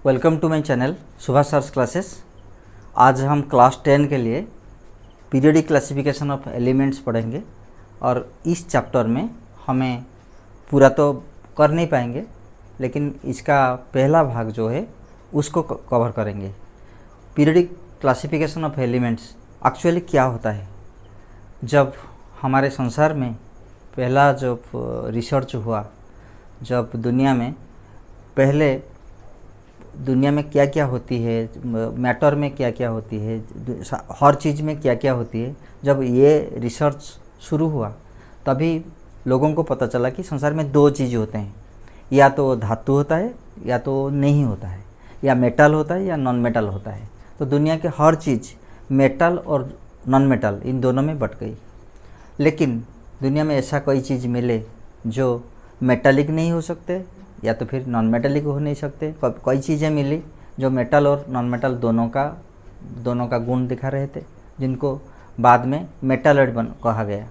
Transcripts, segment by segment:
Welcome to my channel Subhash sir's classes. आज हम class 10 के लिए पीरियोडिक क्लासिफिकेशन ऑफ एलिमेंट्स पढ़ेंगे और इस चैप्टर में हमें पूरा तो कर नहीं पाएंगे, लेकिन इसका पहला भाग जो है उसको कवर करेंगे। Periodic classification of elements actually क्या होता है। जब हमारे संसार में पहला जब रिसर्च हुआ, जब दुनिया में क्या क्या होती है, मैटर में क्या क्या होती है, हर चीज़ में क्या क्या होती है, जब ये रिसर्च शुरू हुआ तभी लोगों को पता चला कि संसार में दो चीज़ होते हैं, या तो धातु होता है या तो नहीं होता है, या मेटल होता है या नॉन मेटल होता है। तो दुनिया के हर चीज़ मेटल और नॉन मेटल इन दोनों में बट गई। लेकिन दुनिया में ऐसा कोई चीज़ मिले जो मेटालिक नहीं हो सकते या तो फिर नॉन मेटालिक हो नहीं सकते। कई चीज़ें मिली जो मेटल और नॉन मेटल दोनों का गुण दिखा रहे थे, जिनको बाद में मेटालॉइड कहा गया।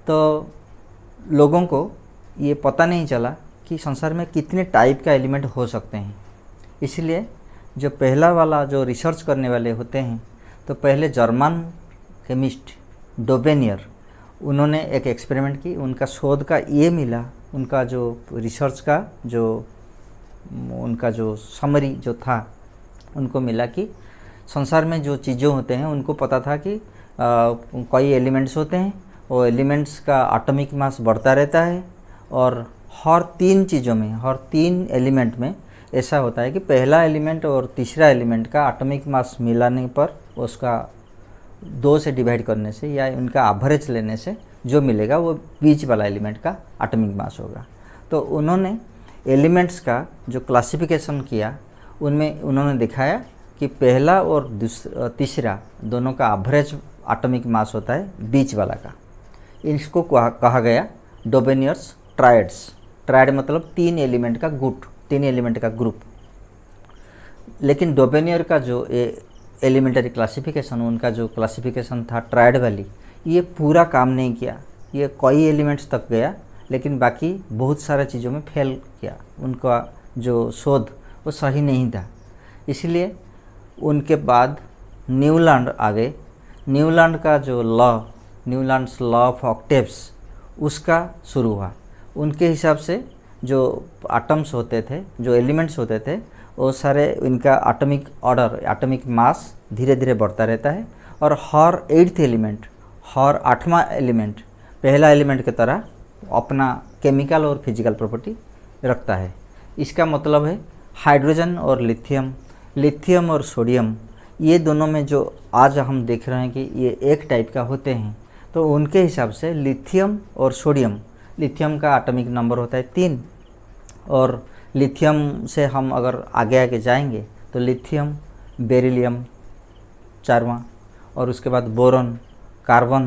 तो लोगों को ये पता नहीं चला कि संसार में कितने टाइप का एलिमेंट हो सकते हैं। इसलिए जो पहला वाला जो रिसर्च करने वाले होते हैं, तो पहले जर्मन केमिस्ट डोबेनियर, उन्होंने एक एक्सपेरिमेंट की। उनका शोध का ये मिला, उनका जो रिसर्च का उनका जो समरी जो था, उनको मिला कि संसार में जो चीज़ें होते हैं उनको पता था कि कई एलिमेंट्स होते हैं, वो एलिमेंट्स का एटॉमिक मास बढ़ता रहता है और हर तीन चीज़ों में, हर तीन एलिमेंट में ऐसा होता है कि पहला एलिमेंट और तीसरा एलिमेंट का एटॉमिक मास मिलाने पर उसका 2 से डिवाइड करने से या उनका एवरेज लेने से जो मिलेगा वो बीच वाला एलिमेंट का एटॉमिक मास होगा। तो उन्होंने एलिमेंट्स का जो क्लासिफिकेशन किया, उनमें उन्होंने दिखाया कि पहला और तीसरा दोनों का एवरेज एटॉमिक मास होता है बीच वाला का। इसको कहा गया डोबेनियर्स ट्रायड्स। ट्रायड मतलब तीन एलिमेंट का गुट, तीन एलिमेंट का ग्रुप। लेकिन डोबेनियर का जो एलिमेंटरी क्लासिफिकेशन, उनका जो क्लासिफिकेशन था ट्रायड वाली, ये पूरा काम नहीं किया। ये कई एलिमेंट्स तक गया, लेकिन बाकी बहुत सारे चीज़ों में फेल किया। उनका जो शोध वो सही नहीं था। इसलिए उनके बाद न्यूलैंड आ गए। न्यूलैंड का जो न्यूलैंड्स लॉ ऑफ ऑक्टेव्स, उसका शुरू हुआ। उनके हिसाब से जो एटम्स होते थे, जो एलिमेंट्स होते थे, वो सारे इनका एटॉमिक ऑर्डर, एटॉमिक मास धीरे धीरे बढ़ता रहता है और हर 8th एलिमेंट, हर 8वां एलिमेंट पहला एलिमेंट की तरह अपना केमिकल और फिजिकल प्रॉपर्टी रखता है। इसका मतलब है हाइड्रोजन और लिथियम और सोडियम, ये दोनों में जो आज हम देख रहे हैं कि ये एक टाइप का होते हैं, तो उनके हिसाब से लिथियम और सोडियम, लिथियम का एटॉमिक नंबर होता है 3, और लिथियम से हम अगर आगे जाएंगे तो लिथियम, बेरिलियम 4वां, और उसके बाद boron, carbon,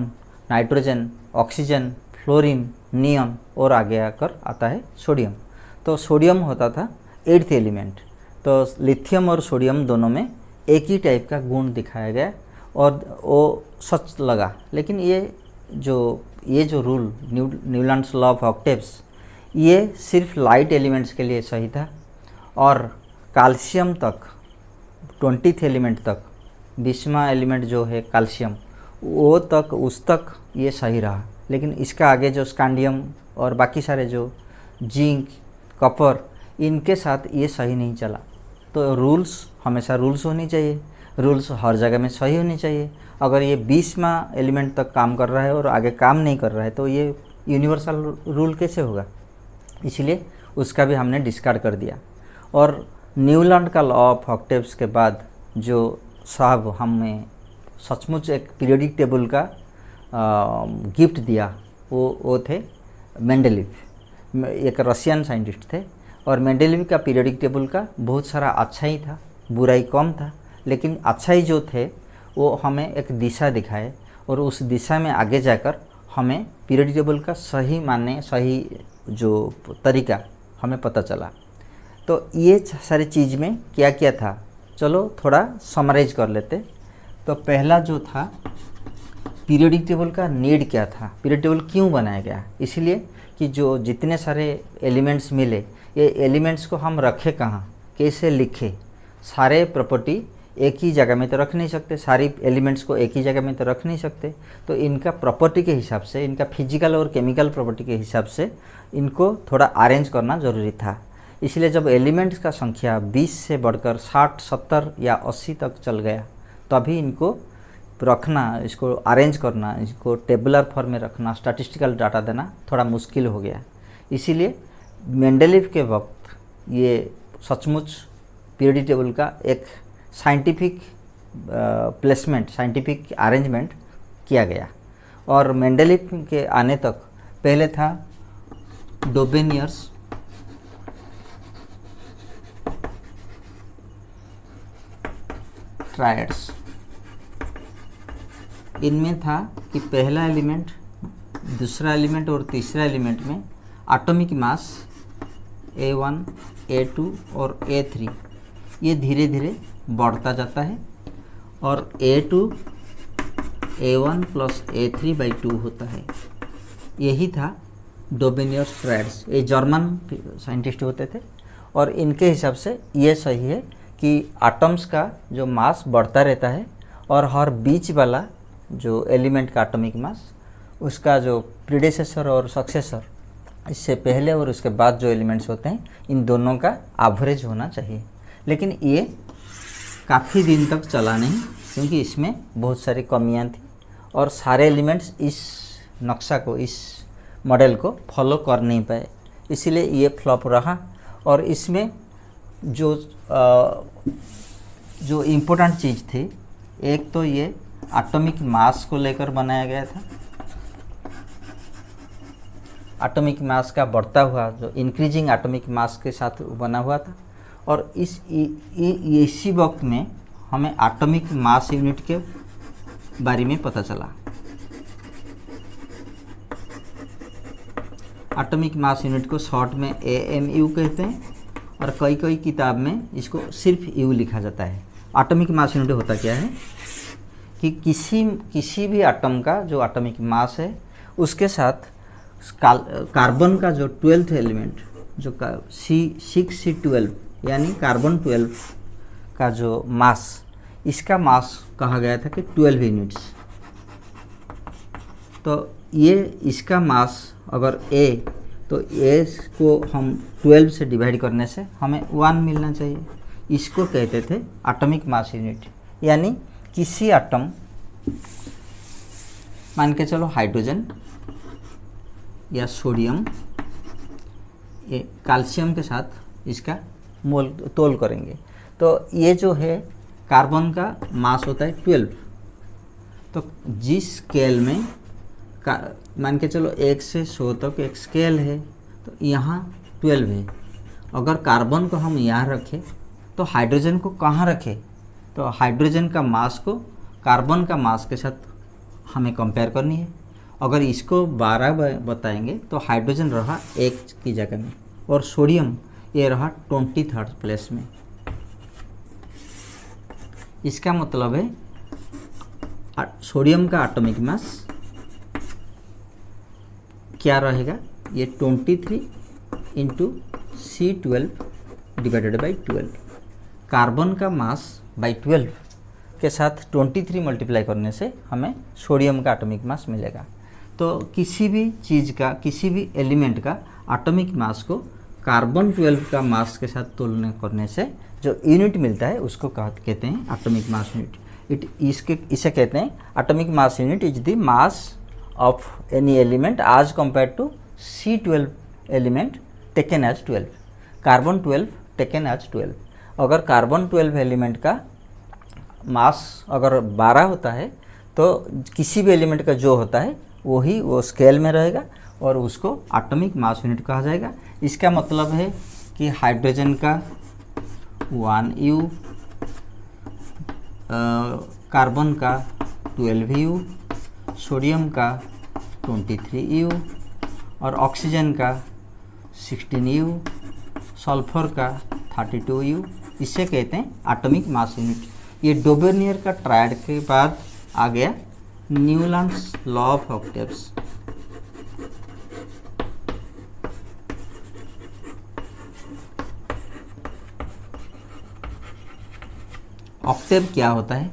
nitrogen, oxygen, fluorine, neon, और आगे आकर आता है सोडियम। तो सोडियम होता था 8th एलिमेंट। तो लिथियम और सोडियम दोनों में एक ही टाइप का गुण दिखाया गया और वो सच लगा। लेकिन ये जो rule Newlands law of octaves, ये सिर्फ लाइट एलिमेंट्स के लिए सही था, और कैल्शियम तक 20th एलिमेंट तक, 20वां एलिमेंट जो है कैल्शियम, वो तक उस तक ये सही रहा। लेकिन इसका आगे जो स्कैंडियम और बाकी सारे जो जिंक, कॉपर, इनके साथ ये सही नहीं चला। तो रूल्स, हमेशा रूल्स होनी चाहिए, रूल्स हर जगह में सही होनी चाहिए। अगर ये 20वां एलिमेंट तक काम कर रहा है और आगे काम नहीं कर रहा है, तो ये यूनिवर्सल रूल कैसे होगा। इसलिए उसका भी हमने डिस्कार्ड कर दिया। और न्यूलैंड का लॉ ऑफ ऑक्टेव्स के बाद जो साहब हमें सचमुच एक पीरियोडिक टेबल का गिफ्ट दिया, वो थे मेंडेलीव। एक रशियन साइंटिस्ट थे, और मेंडेलीव का पीरियोडिक टेबल का बहुत सारा अच्छाई था, बुराई कम था। लेकिन अच्छाई जो थे वो हमें एक दिशा दिखाए, और उस दिशा में आगे जाकर हमें पीरियोडिक टेबल का सही जो तरीका हमें पता चला। तो ये सारी चीज़ में क्या क्या था, चलो थोड़ा समराइज कर लेते। तो पहला जो था पीरियोडिक टेबल का नीड क्या था, पीरियोडिक टेबल क्यों बनाया गया। इसलिए कि जितने सारे एलिमेंट्स मिले, ये एलिमेंट्स को हम रखें कहाँ, कैसे लिखें, सारे प्रॉपर्टी एक ही जगह में तो रख नहीं सकते, सारी एलिमेंट्स को एक ही जगह में तो रख नहीं सकते। तो इनका प्रॉपर्टी के हिसाब से, इनका फिजिकल और केमिकल प्रॉपर्टी के हिसाब से इनको थोड़ा अरेंज करना ज़रूरी था। इसलिए जब एलिमेंट्स का संख्या 20 से बढ़कर 60, 70 या 80 तक चल गया, तभी इनको रखना, इसको अरेंज करना, इसको टेबुलर फॉर्म में रखना, स्टैटिस्टिकल डाटा देना थोड़ा मुश्किल हो गया। इसीलिए मेंडेलीव के वक्त ये सचमुच पीरियड टेबल का एक साइंटिफिक प्लेसमेंट, साइंटिफिक अरेंजमेंट किया गया। और मेंडेलीव के आने तक पहले था डोबेनियर्स ट्रायड्स। इनमें था कि पहला एलिमेंट, दूसरा एलिमेंट और तीसरा एलिमेंट में एटॉमिक मास A1, A2 और A3 ये धीरे धीरे बढ़ता जाता है और A2 A1 प्लस A3/2 होता है। यही था डोबेनियर्स ट्रायड्स। ये जर्मन साइंटिस्ट होते थे और इनके हिसाब से ये सही है कि एटम्स का जो मास बढ़ता रहता है और हर बीच वाला जो एलिमेंट का एटॉमिक मास, उसका जो प्रीडेसेसर और सक्सेसर, इससे पहले और उसके बाद जो एलिमेंट्स होते हैं, इन दोनों का एवरेज होना चाहिए। लेकिन ये काफ़ी दिन तक चला नहीं, क्योंकि इसमें बहुत सारी कमियां थी और सारे एलिमेंट्स इस नक्शा को, इस मॉडल को फॉलो कर नहीं पाए, इसीलिए ये फ्लॉप रहा। और इसमें जो इम्पोर्टेंट चीज़ थी, एक तो ये एटॉमिक मास को लेकर बनाया गया था। एटॉमिक मास का बढ़ता हुआ, जो इंक्रीजिंग एटॉमिक मास के साथ बना हुआ था। और इसी वक्त में हमें एटॉमिक मास यूनिट के बारे में पता चला। एटॉमिक मास यूनिट को शॉर्ट में AMU कहते हैं और कई कई किताब में इसको सिर्फ U लिखा जाता है। एटॉमिक मास यूनिट होता क्या है कि किसी भी एटम का जो एटॉमिक मास है, उसके साथ कार्बन का जो 12th एलिमेंट, जो C6C12 यानी कार्बन 12 का जो मास, इसका मास कहा गया था कि 12 यूनिट्स। तो ये इसका मास अगर A, तो A को हम 12 से डिवाइड करने से हमें 1 मिलना चाहिए। इसको कहते थे एटॉमिक मास यूनिट। यानी किसी एटम, मान के चलो हाइड्रोजन या सोडियम, ये कैल्शियम के साथ इसका मोल तोल करेंगे, तो ये जो है कार्बन का मास होता है 12। तो जिस स्केल में मान के चलो 1 से 100 तक एक स्केल है, तो यहाँ 12 है। अगर कार्बन को हम यहाँ रखें तो हाइड्रोजन को कहाँ रखें? तो हाइड्रोजन का मास को कार्बन का मास के साथ हमें कंपेयर करनी है। अगर इसको 12 बताएंगे तो हाइड्रोजन रहा 1 की जगह में और सोडियम ये रहा 23rd प्लेस में। इसका मतलब है सोडियम का एटॉमिक मास क्या रहेगा? ये 23 into C12 divided by 12। Carbon का मास बाई 12 के साथ 23 मल्टीप्लाई करने से हमें सोडियम का एटॉमिक मास मिलेगा। तो किसी भी चीज़ का, किसी भी एलिमेंट का एटॉमिक मास को कार्बन 12 का मास के साथ तुलना करने से जो यूनिट मिलता है उसको कहते हैं एटॉमिक मास यूनिट। इसे कहते हैं atomic mass unit is the mass of any element as compare to C12 element taken as 12, carbon 12 taken as 12। अगर कार्बन 12 एलिमेंट का मास अगर 12 होता है तो किसी भी एलिमेंट का जो होता है वही वो स्केल में रहेगा और उसको एटॉमिक मास यूनिट कहा जाएगा। इसका मतलब है कि हाइड्रोजन का 1U, कार्बन का 12U, सोडियम का 23U और ऑक्सीजन का 16U, सल्फर का 32U, इसे कहते हैं एटॉमिक मास यूनिट। ये डोबेनियर का ट्रायड के बाद आ गया Newlands law of octaves. Octave क्या होता है?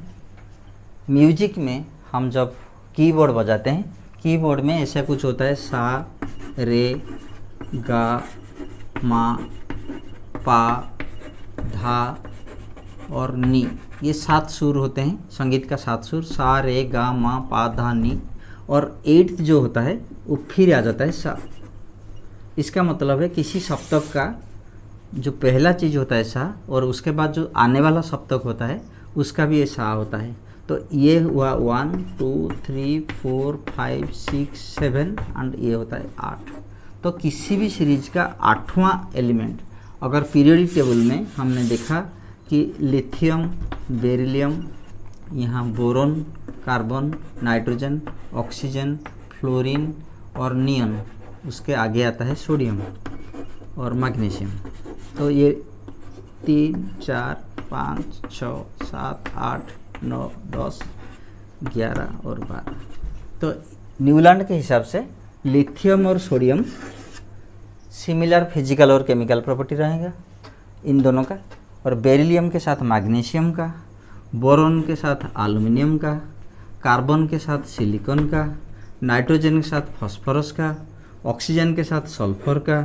म्यूजिक में हम जब कीबोर्ड बजाते हैं, कीबोर्ड में ऐसा कुछ होता है, सा, रे, गा, मा, पा, धा और नी, ये 7 सुर होते हैं, संगीत का 7 सुर, सा, रे, गा, मा, पा, धा, नी। और 8th जो होता है वो फिर आ जाता है सा। इसका मतलब है किसी सप्तक का जो पहला चीज़ होता है सा, और उसके बाद जो आने वाला सप्तक होता है उसका भी ये सा होता है। तो ये हुआ 1 2 3 4 5 6 7 एंड ये होता है 8। तो किसी भी सीरीज का 8वां एलिमेंट अगर पीरियोडिक टेबल में हमने देखा कि लिथियम, बेरिलियम, यहाँ boron, carbon, nitrogen, oxygen, fluorine और नियन, उसके आगे आता है सोडियम और मैग्नीशियम। तो ये 3 4 5 6 7 8 9 10 11 और 12। तो न्यूलैंड के हिसाब से लिथियम और सोडियम सिमिलर फिजिकल और केमिकल प्रॉपर्टी रहेगा इन दोनों का, और बेरिलियम के साथ मैग्नीशियम का, बोरोन के साथ एल्युमिनियम का, कार्बन के साथ सिलिकॉन का, नाइट्रोजन के साथ फास्फोरस का, ऑक्सीजन के साथ सल्फर का,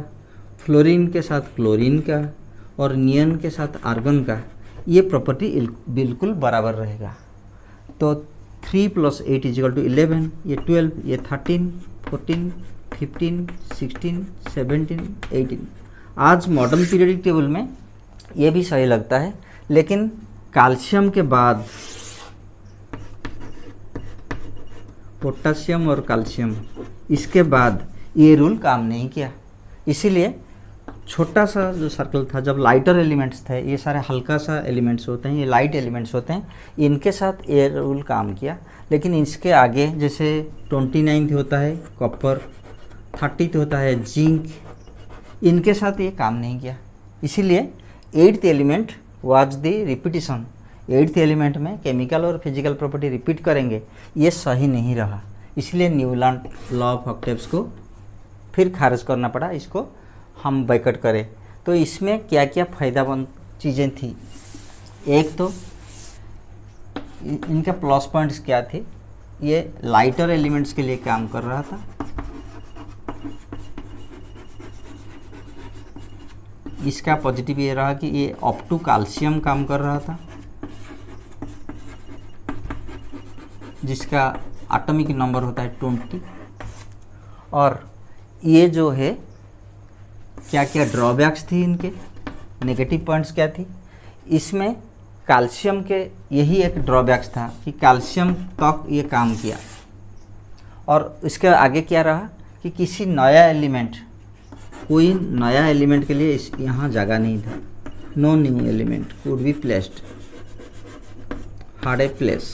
फ्लोरीन के साथ क्लोरीन का और नियन के साथ आर्गन का, ये प्रॉपर्टी बिल्कुल बराबर रहेगा। तो 3 + 8 = 11, ये 12, ये 13, 14, 15, 16, 17, 18। आज मॉडर्न पीरियोडिक टेबल में ये भी सही लगता है, लेकिन कैल्शियम के बाद पोटेशियम और कैल्शियम, इसके बाद ये रूल काम नहीं किया। इसीलिए छोटा सा जो सर्कल था, जब लाइटर एलिमेंट्स थे, ये सारे हल्का सा एलिमेंट्स होते हैं, ये लाइट एलिमेंट्स होते हैं, इनके साथ ये रूल काम किया। लेकिन इसके आगे जैसे 29th होता है कॉपर, 30th होता है जिंक, इनके साथ ये काम नहीं किया। इसीलिए 8th element was the repetition. 8th element में केमिकल और फिजिकल प्रॉपर्टी रिपीट करेंगे, ये सही नहीं रहा। इसलिए न्यूलैंड लॉ ऑफ ऑक्टेव्स को फिर खारिज करना पड़ा, इसको हम बैकआउट करें। तो इसमें क्या क्या फ़ायदामंद चीज़ें थी? एक तो इनका प्लस पॉइंट्स क्या थे, ये लाइटर एलिमेंट्स के लिए काम कर रहा था। इसका पॉजिटिव ये रहा कि ये अप टू कैल्शियम काम कर रहा था, जिसका एटॉमिक नंबर होता है 20। और ये जो है क्या क्या ड्रॉबैक्स थी इनके, नेगेटिव पॉइंट्स क्या थी, इसमें कैल्शियम के यही एक ड्रॉबैक्स था कि कैल्शियम तक ये काम किया। और इसके आगे क्या रहा कि किसी नया एलिमेंट, कोई नया एलिमेंट के लिए इस यहाँ जगह नहीं था। No new element could be placed, hard a place.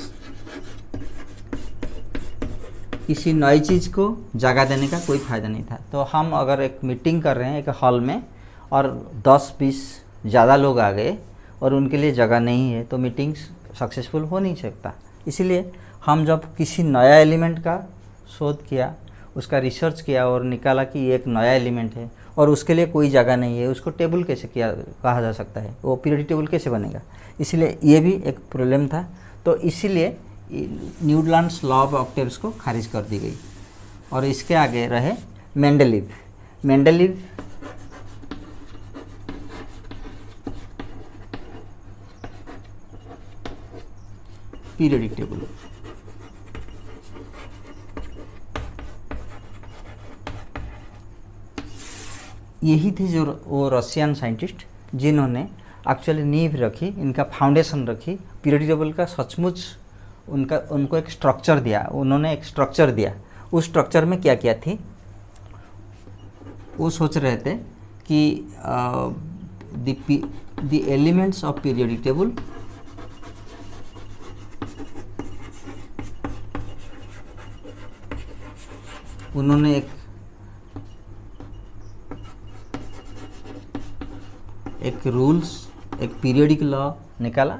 किसी नई चीज़ को जगह देने का कोई फ़ायदा नहीं था। तो हम अगर एक मीटिंग कर रहे हैं एक हॉल में और 10-20 ज़्यादा लोग आ गए और उनके लिए जगह नहीं है, तो मीटिंग सक्सेसफुल हो नहीं सकता। इसलिए हम जब किसी नया एलिमेंट का शोध किया, उसका रिसर्च किया और निकाला कि ये एक नया एलिमेंट है और उसके लिए कोई जगह नहीं है, उसको टेबल कैसे किया कहा जा सकता है, वो पीरियोडिक टेबल कैसे बनेगा? इसलिए ये भी एक प्रॉब्लम था। तो इसीलिए न्यूलैंड्स लॉ ऑफ ऑक्टेव्स को खारिज कर दी गई। और इसके आगे रहे मेंडलीव। मेंडलीव पीरियोडिक टेबल, यही थे जो वो रशियन साइंटिस्ट जिन्होंने एक्चुअली नींव रखी, इनका फाउंडेशन रखी पीरियोडिक टेबल का। सचमुच उनको एक स्ट्रक्चर दिया, उन्होंने एक स्ट्रक्चर दिया। उस स्ट्रक्चर में क्या क्या थी, वो सोच रहे थे कि the elements of periodic table उन्होंने एक रूल्स, एक पीरियोडिक लॉ निकाला।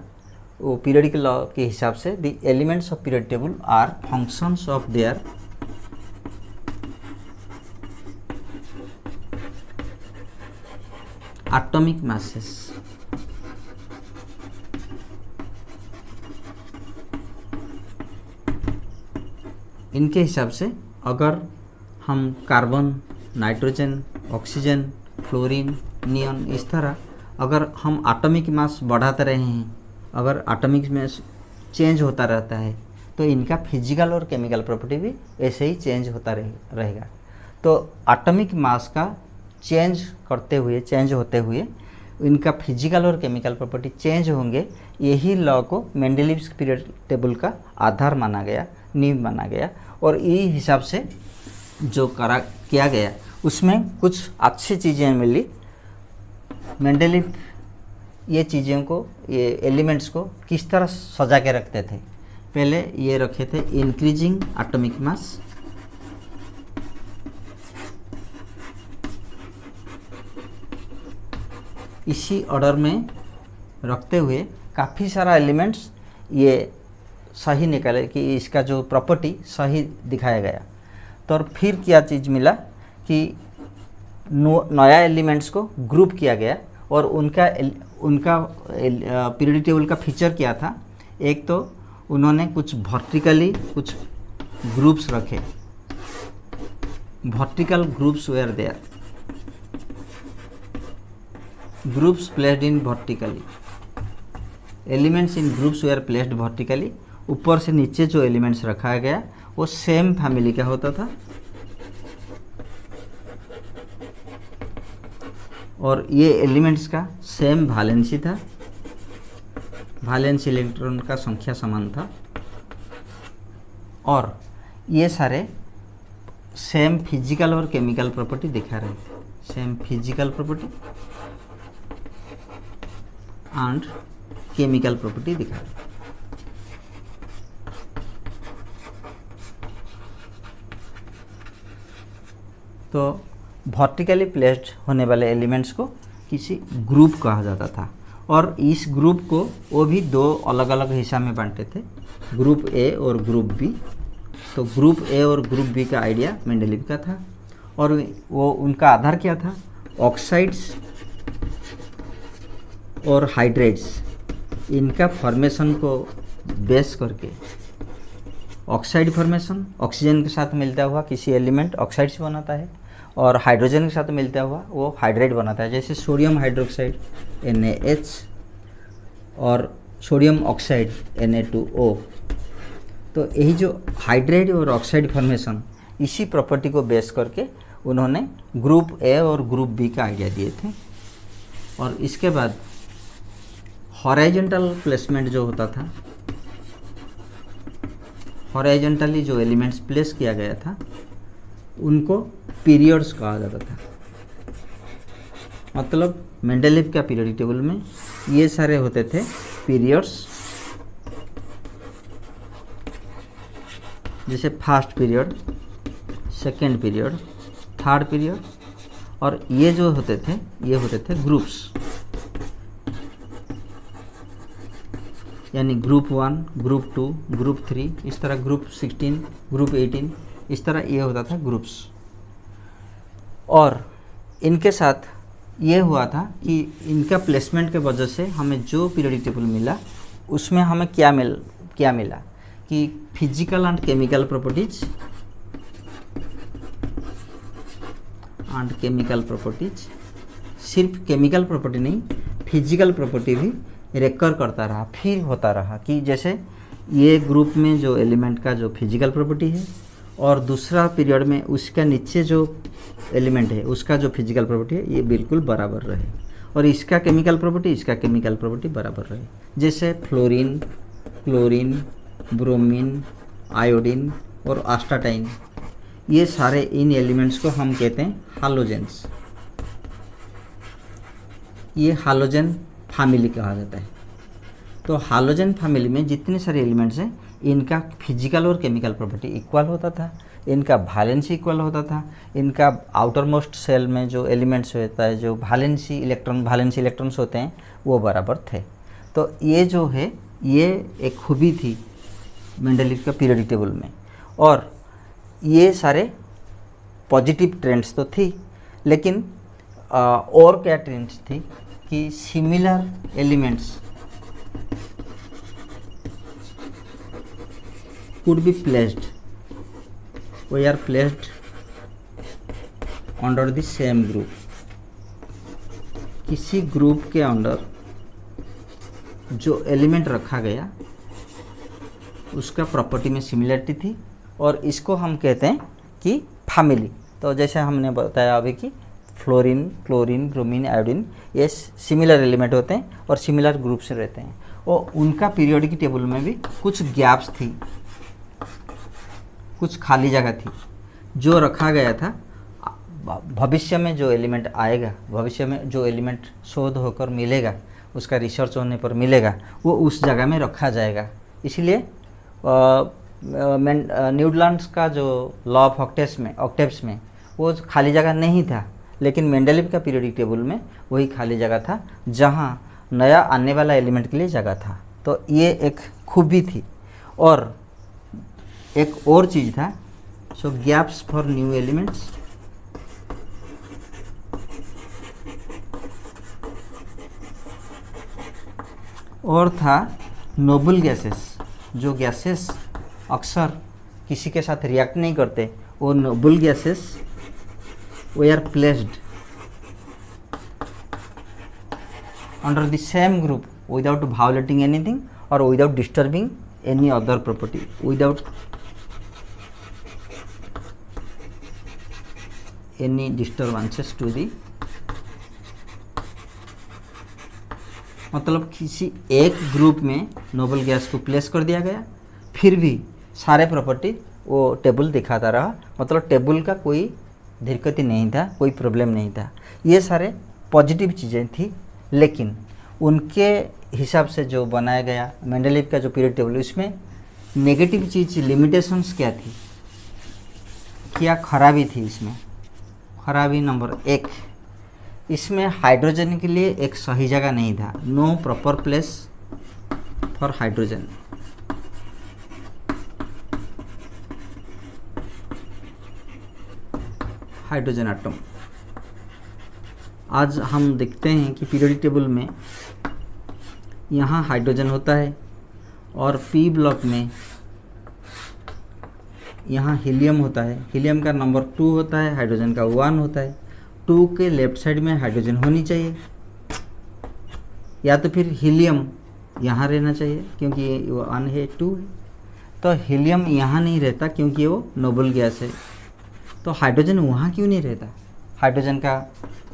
वो पीरियोडिक लॉ के हिसाब से the elements of periodic table are functions of their atomic masses। इनके हिसाब से अगर हम carbon, nitrogen, oxygen, fluorine, neon, इस तरह अगर हम एटॉमिक मास बढ़ाते रहे हैं, अगर एटॉमिक मास चेंज होता रहता है, तो इनका फिजिकल और केमिकल प्रॉपर्टी भी ऐसे ही चेंज होता रहेगा। तो एटॉमिक मास का चेंज होते हुए इनका फिजिकल और केमिकल प्रॉपर्टी चेंज होंगे। यही लॉ को मेंडलीव्स पीरियड टेबल का आधार माना गया, नींव माना गया। और यही हिसाब से जो किया गया उसमें कुछ अच्छी चीज़ें मिली। मेंडलीव ये चीज़ों को, ये एलिमेंट्स को किस तरह सजा के रखते थे। पहले ये रखे थे इंक्रीजिंग एटॉमिक मास, इसी ऑर्डर में रखते हुए काफ़ी सारा एलिमेंट्स ये सही निकाले कि इसका जो प्रॉपर्टी सही दिखाया गया। तो और फिर क्या चीज़ मिला कि नया एलिमेंट्स को ग्रुप किया गया और उनका पीरियोडिक टेबल का फीचर क्या था। एक तो उन्होंने कुछ वर्टिकली कुछ ग्रुप्स रखे, vertical groups were there, groups placed in vertically, elements in groups were placed vertically. ऊपर से नीचे जो एलिमेंट्स रखा गया वो सेम फैमिली का होता था और ये एलिमेंट्स का सेम वैलेंसी था, वैलेंस इलेक्ट्रॉन का संख्या समान था और ये सारे सेम फिजिकल और केमिकल प्रॉपर्टी दिखा रहे थे, same physical property and chemical property दिखा रहे। तो वर्टिकली प्लेस्ड होने वाले एलिमेंट्स को किसी ग्रुप कहा जाता था और इस ग्रुप को वो भी दो अलग अलग हिस्सा में बांटते थे, ग्रुप ए और ग्रुप बी। तो ग्रुप ए और ग्रुप बी का आइडिया मेंडलीव का था और वो उनका आधार क्या था, ऑक्साइड्स और हाइड्रेट्स, इनका फॉर्मेशन को बेस करके ऑक्साइड फॉर्मेशन, ऑक्सीजन के साथ मिलता हुआ किसी एलिमेंट ऑक्साइड्स बनाता है और हाइड्रोजन के साथ मिलता हुआ वो हाइड्रेट बनाता है, जैसे सोडियम हाइड्रोक्साइड NaH और सोडियम ऑक्साइड Na2O। तो यही जो हाइड्रेट और ऑक्साइड फॉर्मेशन, इसी प्रॉपर्टी को बेस करके उन्होंने ग्रुप ए और ग्रुप बी का आइडिया दिए थे। और इसके बाद हॉराइजेंटल प्लेसमेंट जो होता था, हॉराइजेंटली जो एलिमेंट्स प्लेस किया गया था उनको पीरियड्स कहा जाता था। मतलब मेंडलीव का पीरियोडिक टेबल में ये सारे होते थे पीरियड्स, जैसे first period, second period, third period, और ये जो होते थे ये होते थे ग्रुप्स, यानी ग्रुप 1, ग्रुप 2, ग्रुप 3, इस तरह ग्रुप 16, ग्रुप 18, इस तरह ये होता था ग्रुप्स। और इनके साथ ये हुआ था कि इनका प्लेसमेंट के वजह से हमें जो पीरियोडिक टेबल मिला उसमें हमें क्या मिला कि फिजिकल एंड केमिकल प्रॉपर्टीज सिर्फ केमिकल प्रॉपर्टी नहीं, फिजिकल प्रॉपर्टी भी रेकर करता रहा, फिर होता रहा कि जैसे ये ग्रुप में जो एलिमेंट का जो फिजिकल प्रॉपर्टी है और दूसरा पीरियड में उसका नीचे जो एलिमेंट है उसका जो फिजिकल प्रॉपर्टी है ये बिल्कुल बराबर रहे और इसका केमिकल प्रॉपर्टी बराबर रहे। जैसे फ्लोरीन, क्लोरीन, ब्रोमीन, आयोडीन और आस्टाटाइन, ये सारे इन एलिमेंट्स को हम कहते हैं हालोजेंस। ये हालोजन फैमिली कहा जाता है। तो हालोजन फैमिली में जितने सारे एलिमेंट्स हैं इनका फिजिकल और केमिकल प्रॉपर्टी इक्वल होता था, इनका वैलेंसी इक्वल होता था, इनका आउटर मोस्ट सेल में जो एलिमेंट्स होता है, जो वैलेंसी इलेक्ट्रॉन्स होते हैं वो बराबर थे। तो ये जो है ये एक खूबी थी मेंडलीव का पीरियोडिक टेबल में। और ये सारे पॉजिटिव ट्रेंड्स तो थी, लेकिन और क्या ट्रेंड्स थी कि similar elements could be placed we are placed under the same group. किसी ग्रुप के अंडर जो एलिमेंट रखा गया उसका प्रॉपर्टी में सिमिलरिटी थी और इसको हम कहते हैं कि फैमिली। तो जैसे हमने बताया अभी कि फ्लोरीन, क्लोरीन, ब्रोमीन, आयोडीन ये सिमिलर एलिमेंट होते हैं और सिमिलर ग्रुप से रहते हैं और उनका पीरियोडिक टेबल में भी कुछ गैप्स थी, कुछ खाली जगह थी जो रखा गया था। भविष्य में जो एलिमेंट आएगा, भविष्य में जो एलिमेंट शोध होकर मिलेगा, उसका रिसर्च होने पर मिलेगा, वो उस जगह में रखा जाएगा। इसलिए न्यूटन्स का जो लॉ ऑफ ऑक्टेव्स में वो खाली जगह नहीं था, लेकिन मेंडलीव का पीरियोडिक टेबल में वही खाली जगह था जहाँ नया आने वाला एलिमेंट के लिए जगह था। तो ये एक खूबी थी। और एक और चीज़ था, सो गैप्स फॉर न्यू एलिमेंट्स। और था नोबल गैसेस। जो गैसेस अक्सर किसी के साथ रिएक्ट नहीं करते, वो noble gases they are placed under the same group without violating anything और without disturbing any other property, without any disturbances to दी। मतलब किसी एक ग्रुप में नोबल गैस को प्लेस कर दिया गया, फिर भी सारे प्रॉपर्टी वो टेबल दिखाता रहा। मतलब टेबल का कोई दिक्कत नहीं था, कोई प्रॉब्लम नहीं था। ये सारे पॉजिटिव चीज़ें थी, लेकिन उनके हिसाब से जो बनाया गया मेंडलीव का जो पीरियड टेबल, उसमें नेगेटिव चीज़, लिमिटेशंस क्या थी, क्या खराबी थी इसमें। खराबी नंबर 1, इसमें हाइड्रोजन के लिए एक सही जगह नहीं था। No proper place for hydrogen. Hydrogen atom, आज हम देखते हैं कि पीरियोडिक टेबल में यहाँ हाइड्रोजन होता है और पी ब्लॉक में यहाँ हीलियम होता है। हीलियम का नंबर 2 होता है, हाइड्रोजन का 1 होता है। 2 के लेफ्ट साइड में हाइड्रोजन होनी चाहिए, या तो फिर हीलियम यहाँ रहना चाहिए क्योंकि ये 1 है, 2 है। तो हीलियम यहाँ नहीं रहता क्योंकि वो नोबल गैस है। तो हाइड्रोजन वहाँ क्यों नहीं रहता? हाइड्रोजन का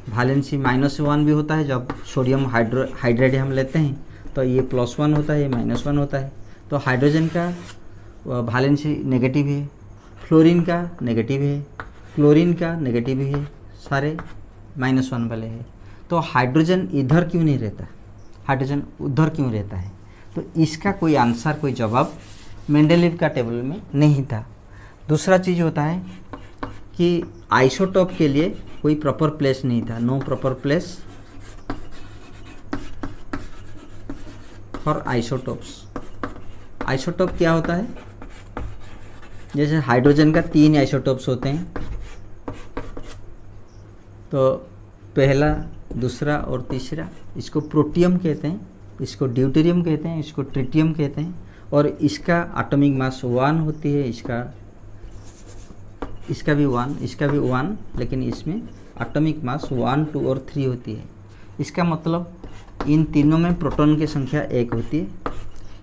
वैलेंसी -1 भी होता है। जब सोडियम हाइड्राइड हम लेते हैं तो ये +1 होता है, ये -1 होता है। तो हाइड्रोजन का वैलेंसी नेगेटिव है, फ्लोरीन का नेगेटिव है, क्लोरीन का नेगेटिव है, सारे -1 वाले हैं। तो हाइड्रोजन इधर क्यों नहीं रहता, हाइड्रोजन उधर क्यों रहता है? तो इसका कोई आंसर, कोई जवाब मेंडलीव का टेबल में नहीं था। दूसरा चीज़ होता है कि आइसोटोप के लिए कोई प्रॉपर प्लेस नहीं था। No proper place for isotopes. Isotope क्या होता है? जैसे हाइड्रोजन का 3 आइसोटोप्स होते हैं, तो पहला, दूसरा और तीसरा। इसको प्रोटियम कहते हैं, इसको ड्यूटेरियम कहते हैं, इसको ट्रिटियम कहते हैं। और इसका एटॉमिक मास 1 होती है, इसका भी 1, इसका भी 1, लेकिन इसमें एटॉमिक मास 1, 2 और 3 होती है। इसका मतलब इन तीनों में प्रोटॉन की संख्या 1 होती है,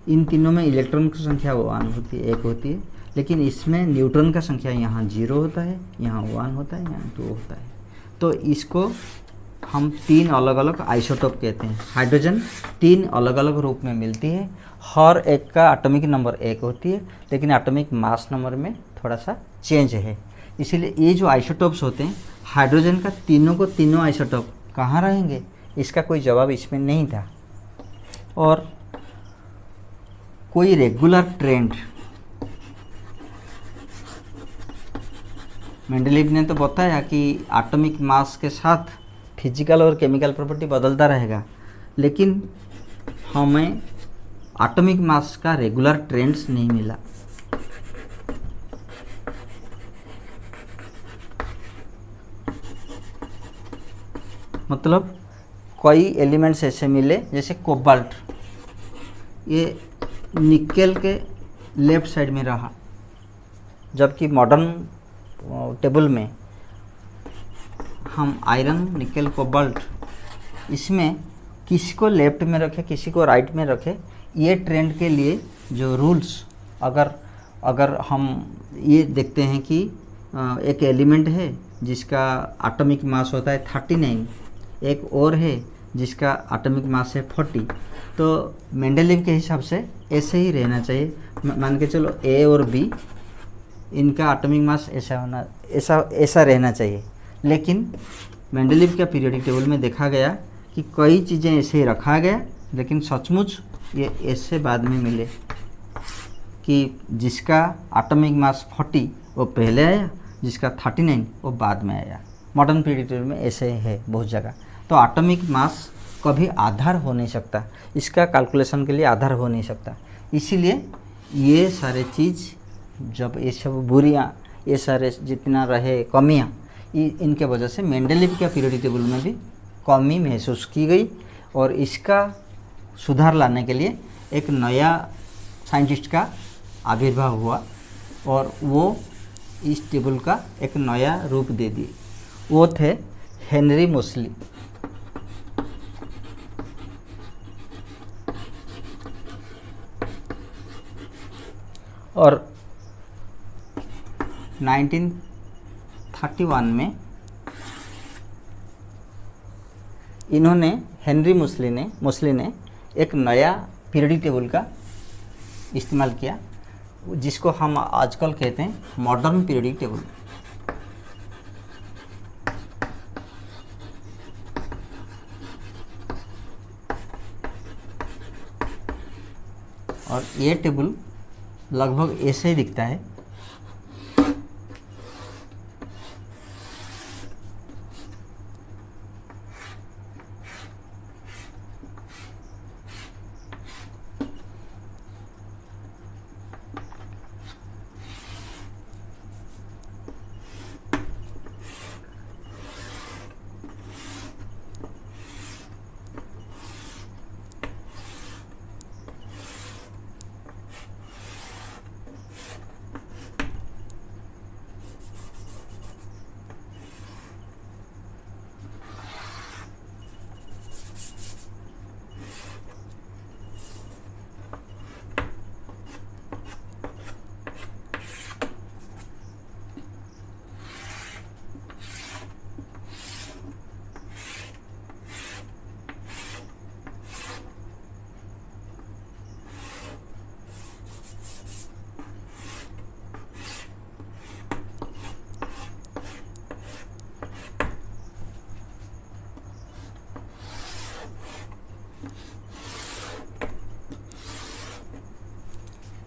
इन तीनों में इलेक्ट्रॉन की संख्या 1 होती है, 1 होती है। लेकिन इसमें न्यूट्रॉन का संख्या यहाँ 0 होता है, यहाँ 1 होता है, यहाँ 2 होता है। तो इसको हम 3 अलग अलग आइसोटोप कहते हैं। हाइड्रोजन 3 अलग अलग रूप में मिलती है, हर एक का एटॉमिक नंबर 1 होती है, लेकिन एटॉमिक मास नंबर में थोड़ा सा चेंज है। इसीलिए ये जो आइसोटोप्स होते हैं, हाइड्रोजन का तीनों को तीनों आइसोटोप कहाँ रहेंगे, इसका कोई जवाब इसमें नहीं था। और कोई रेगुलर ट्रेंड, मेंडलीव ने तो बताया कि एटॉमिक मास के साथ फिजिकल और केमिकल प्रॉपर्टी बदलता रहेगा, लेकिन हमें एटॉमिक मास का रेगुलर ट्रेंड्स नहीं मिला। मतलब कई एलिमेंट्स ऐसे मिले, जैसे कोबाल्ट, ये निकेल के लेफ्ट साइड में रहा, जबकि मॉडर्न टेबल में हम आयरन, निकल, कोबाल्ट, इसमें किसी को लेफ्ट में रखे, किसी को राइट में रखे, ये ट्रेंड के लिए जो रूल्स, अगर हम ये देखते हैं कि एक एलिमेंट है जिसका एटॉमिक मास होता है 39, एक और है जिसका एटॉमिक मास है 40, तो मेंडलीव के हिसाब से ऐसे ही रहना चाहिए। मान के चलो ए और बी, इनका एटॉमिक मास ऐसा रहना चाहिए। लेकिन मेंडलीव का पीरियोडिक टेबल में देखा गया कि कई चीज़ें ऐसे ही रखा गया, लेकिन सचमुच ये ऐसे बाद में मिले कि जिसका एटॉमिक मास 40 वो पहले आया, जिसका 39 वो बाद में आया। मॉडर्न पीरियोडिक टेबल में ऐसे है बहुत जगह। तो एटॉमिक मास कभी आधार हो नहीं सकता, इसका कैलकुलेशन के लिए आधार हो नहीं सकता। इसीलिए ये सारे चीज़, जब ये सब बुरियाँ, ये सारे जितना रहे कमियाँ, इनके वजह से मेंडलीव के पीरियोडिक टेबल में भी कमी महसूस की गई, और इसका सुधार लाने के लिए एक नया साइंटिस्ट का आविर्भाव हुआ, और वो इस टेबल का एक नया रूप दे दिए। वो थे हेनरी मोसली। और 1931 में इन्होंने, हेनरी मोसली ने एक नया पीरियोडिक टेबल का इस्तेमाल किया, जिसको हम आजकल कहते हैं मॉडर्न पीरियोडिक टेबल। और ये टेबल लगभग ऐसे ही दिखता है।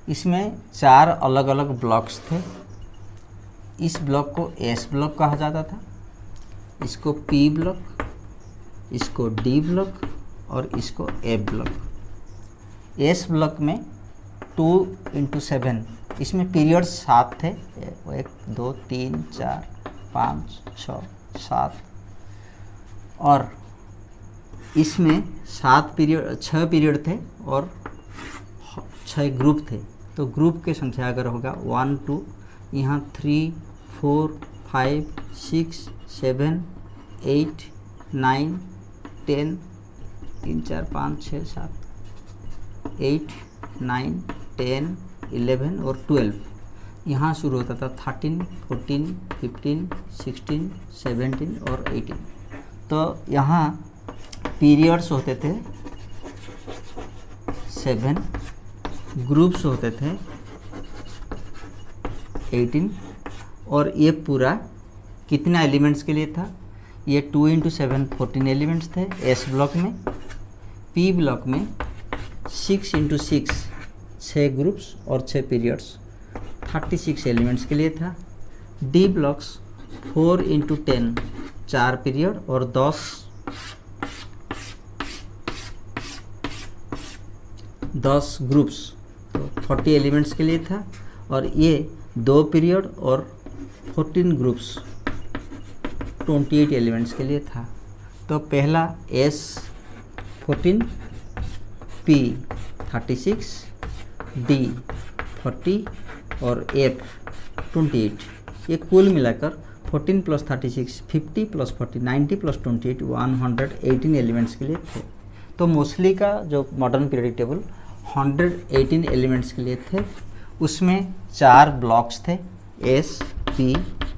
इसमें 4 अलग अलग ब्लॉक्स थे। इस ब्लॉक को एस ब्लॉक कहा जाता था, इसको पी ब्लॉक, इसको डी ब्लॉक और इसको ए ब्लॉक। एस ब्लॉक में 2x7, इसमें पीरियड्स 7 थे, 1 2 3 4 5 6 7, और इसमें 6 पीरियड थे और 6 ग्रुप थे। तो ग्रुप की संख्या अगर होगा 1 2, यहाँ 3 4 5 6 7 8 9 10, 3 4 5 6 7 8 9 10 11 और 12। यहाँ शुरू होता था 13 14 15 16 17 और 18। तो यहाँ पीरियड्स होते थे 7, ग्रुप्स होते थे 18, और ये पूरा कितना एलिमेंट्स के लिए था? ये 2x7 14 एलिमेंट्स थे एस ब्लॉक में। पी ब्लॉक में 6x6 6 ग्रुप्स और 6 पीरियड्स 36 एलिमेंट्स के लिए था। डी ब्लॉक्स 4x10 4 पीरियड और 10 ग्रुप्स, तो 40 एलिमेंट्स के लिए था। और ये 2 पीरियड और 14 ग्रुप्स 28 एलिमेंट्स के लिए था। तो पहला एस 14, पी 36, डी 40 और एफ 28। ये कुल मिलाकर 14 + 36 50 + 40 90 + 28 118 एलिमेंट्स के लिए थे। तो मोस्टली का जो मॉडर्न पीरियोडिक टेबल 118 एलिमेंट्स के लिए थे। उसमें 4 ब्लॉक्स थे, एस, पी,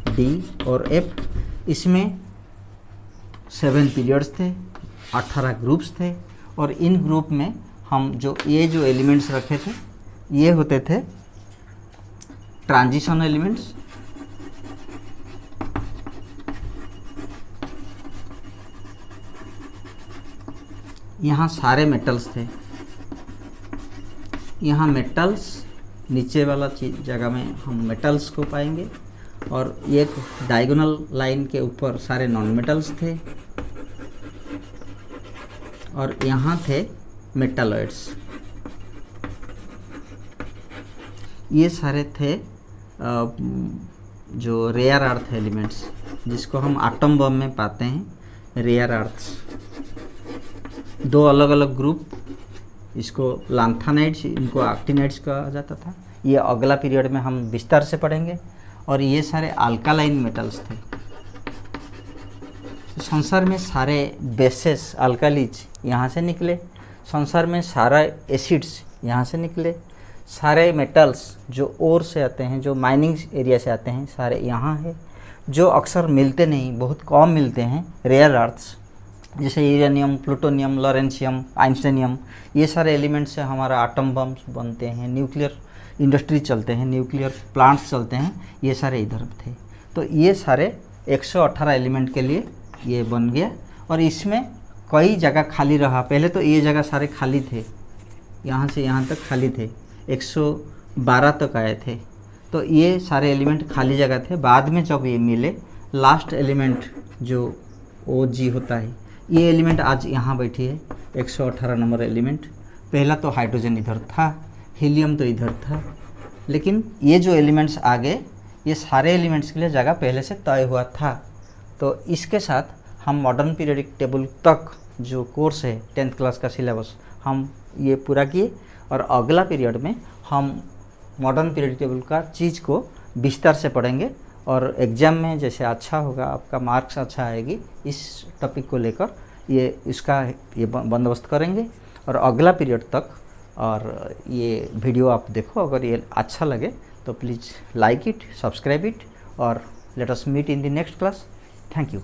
डी और एफ। इसमें 7 पीरियड्स थे, 18 ग्रुप्स थे और इन ग्रुप में हम जो एलिमेंट्स रखे थे ये होते थे ट्रांजिशन एलिमेंट्स, यहाँ सारे मेटल्स थे। यहाँ मेटल्स, नीचे वाला जगह में हम मेटल्स को पाएंगे और एक डायगोनल लाइन के ऊपर सारे नॉन मेटल्स थे और यहाँ थे मेटालॉइड्स। ये सारे थे जो रेयर अर्थ एलिमेंट्स जिसको हम एटम बम में पाते हैं, रेयर अर्थ्स। 2 अलग अलग ग्रुप, इसको लांथानाइड्स, इनको एक्टिनाइड्स कहा जाता था। ये अगला पीरियड में हम विस्तार से पढ़ेंगे। और ये सारे अल्कालाइन मेटल्स थे। संसार में सारे बेसेस, अल्कालीज यहाँ से निकले। संसार में सारा एसिड्स यहाँ से निकले। सारे मेटल्स जो ओर से आते हैं, जो माइनिंग एरिया से आते हैं, सारे यहाँ है। जो अक्सर मिलते नहीं, बहुत कम मिलते हैं, रेयर अर्थ्स, जैसे यूरेनियम, प्लूटोनियम, लॉरेंशियम, आइंस्टाइनियम, ये सारे एलिमेंट्स से हमारा एटम बम्स बनते हैं, न्यूक्लियर इंडस्ट्री चलते हैं, न्यूक्लियर प्लांट्स चलते हैं, ये सारे इधर थे। तो ये सारे 118 एलिमेंट के लिए ये बन गया। और इसमें कई जगह खाली रहा। पहले तो ये जगह सारे खाली थे, यहाँ से यहाँ तक खाली थे, 112 तक आए थे। तो ये सारे एलिमेंट खाली जगह थे। बाद में जब ये मिले, लास्ट एलिमेंट जो OG होता है, ये एलिमेंट आज यहाँ बैठी है, 118 नंबर एलिमेंट। पहला तो हाइड्रोजन इधर था, हीलियम तो इधर था, लेकिन ये जो एलिमेंट्स आगे, ये सारे एलिमेंट्स के लिए जगह पहले से तय हुआ था। तो इसके साथ हम मॉडर्न पीरियोडिक टेबल तक जो कोर्स है 10th क्लास का सिलेबस, हम ये पूरा किए। और अगला पीरियड में हम मॉडर्न पीरियोडिक टेबल का चीज़ को विस्तार से पढ़ेंगे और एग्ज़ाम में जैसे अच्छा होगा, आपका मार्क्स अच्छा आएगी, इस टॉपिक को लेकर ये बंदोबस्त करेंगे। और अगला पीरियड तक और ये वीडियो आप देखो। अगर ये अच्छा लगे तो please like it, subscribe it और let us meet in the next class. Thank you.